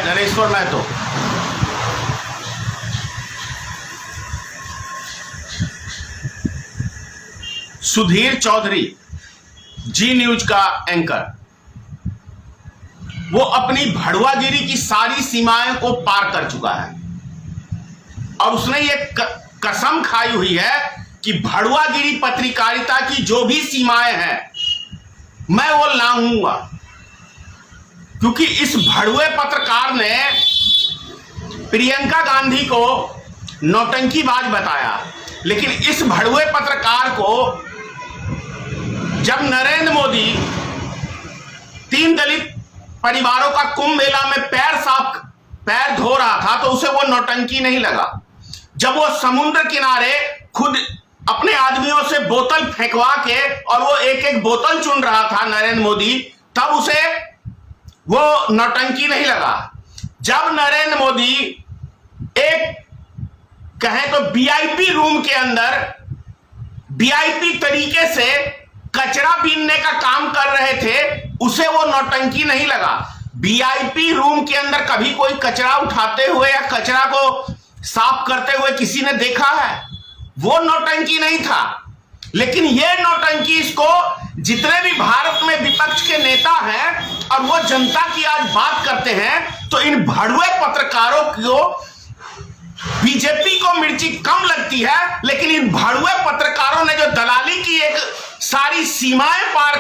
धनेश्वर महतो। सुधीर चौधरी जी news का anchor, वो अपनी भड़ुआगिरी की सारी सीमाएं को पार कर चुका है और उसने ये कसम खाई हुई है कि भड़ुआगिरी पत्रकारिता की जो भी सीमाएं हैं मैं वो लाऊंगा, क्योंकि इस भड़ुए पत्रकार ने प्रियंका गांधी को नौटंकीबाज बताया। लेकिन इस भड़ुए पत्रकार को जब नरेंद्र मोदी 3 दलित परिवारों का कुंभ मेला में पैर धो रहा था तो उसे वो नौटंकी नहीं लगा। जब वो समुद्र किनारे खुद अपने आदमियों से बोतल फेंकवा के और वो एक एक बोतल चुन रहा था नरेंद्र मोदी, तब उसे वो नौटंकी नहीं लगा। जब नरेंद्र मोदी एक कहें तो वीआईपी रूम के अंदर वीआईपी तरीके से कचरा बीनने का काम कर रहे थे, उसे वो नौटंकी नहीं लगा। वीआईपी रूम के अंदर कभी कोई कचरा उठाते हुए या कचरा को साफ करते हुए किसी ने देखा है? वो नौटंकी नहीं था। लेकिन ये नौटंकी इसको जितने भी भारत में विपक्ष के नेता हैं और वो जनता की आज बात करते हैं, तो इन भड़ुए पत्रकारों को बीजेपी को मिर्ची कम लगती है, लेकिन इन भड़ुए पत्रकारों ने जो दलाली की एक सारी सीमाएं पार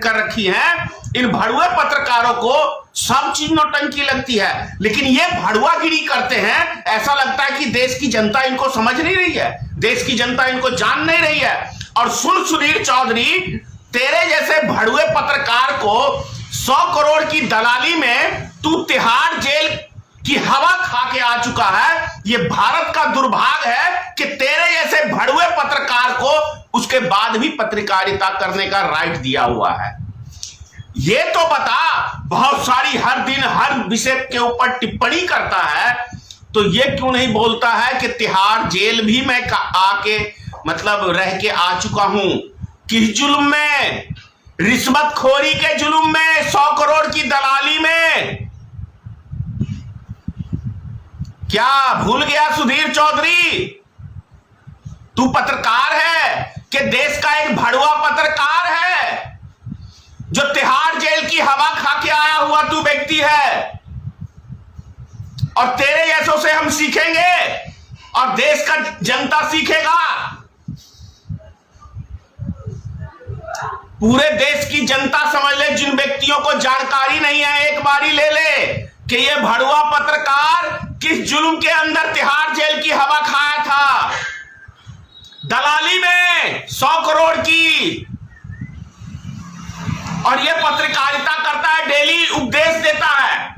कर रखी हैं, इन भड़ुए पत्रकारों को सब चीज नौटंकी लगती है। लेकिन ये भड़ुआगिरी करते हैं, ऐसा लगता है कि देश की जनता इनको समझ नहीं रही है, देश की जनता इनको जान नहीं रही है। और सुन सुधीर चौधरी, तेरे जैसे भड़ुए पत्रकार को 100 करोड़ की दलाली में तू तिहाड़ जेल की हवा खा के आ चुका है। ये भारत का दुर्भाग्य है कि तेरे जैसे भड़ुए पत्रकार को उसके बाद भी पत्रकारिता करने का राइट दिया हुआ है। ये तो बता, बहुत सारी हर दिन हर विषय के ऊपर टिप्पणी करता है, तो ये क्यों नहीं बोलता है कि तिहाड़ जेल भी मैं आके मतलब रह के आ चुका हूं। किस जुल्म में? रिश्वतखोरी के जुल्म में, 100 करोड़ की दलाली में। क्या भूल गया सुधीर चौधरी? तू पत्रकार है कि देश का एक भड़ुआ पत्रकार है जो तिहाड़ जेल की हवा खा के आया हुआ तू व्यक्ति है। और तेरे जैसों से हम सीखेंगे और देश का जनता सीखेगा। पूरे देश की जनता समझ ले, जिन व्यक्तियों को जानकारी नहीं है एक बारी ले ले कि ये भड़ुआ पत्रकार किस जुल्म के अंदर तिहाड़ जेल की हवा खाया था, दलाली में 100 करोड़ की। और ये पत्रकारिता करता है, डेली उपदेश देता है,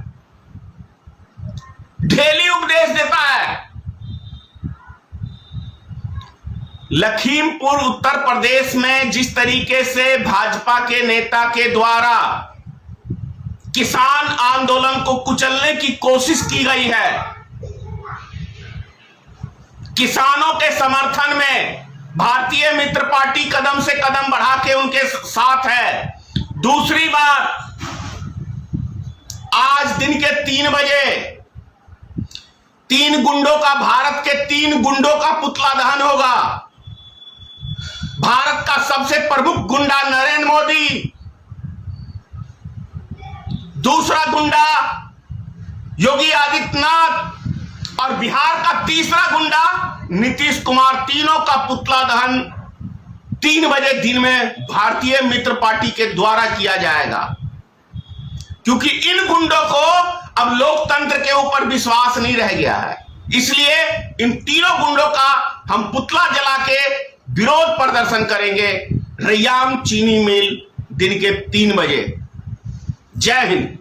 डेली उपदेश देता है। लखीमपुर उत्तर प्रदेश में जिस तरीके से भाजपा के नेता के द्वारा किसान आंदोलन को कुचलने की कोशिश की गई है, किसानों के समर्थन में भारतीय मित्र पार्टी कदम से कदम बढ़ा के उनके साथ है। दूसरी बात, आज दिन के 3 बजे 3 गुंडों का, भारत के 3 गुंडों का पुतला दहन होगा। भारत का सबसे प्रमुख गुंडा नरेंद्र मोदी, दूसरा गुंडा योगी आदित्यनाथ और बिहार का तीसरा गुंडा नीतीश कुमार, तीनों का पुतला दहन 3 बजे दिन में भारतीय मित्र पार्टी के द्वारा किया जाएगा। क्योंकि इन गुंडों को अब लोकतंत्र के ऊपर विश्वास नहीं रह गया है, इसलिए इन तीनों गुंडों का हम पुतला जला के विरोध प्रदर्शन करेंगे रैयाम चीनी मिल दिन के 3 बजे। जय हिंद।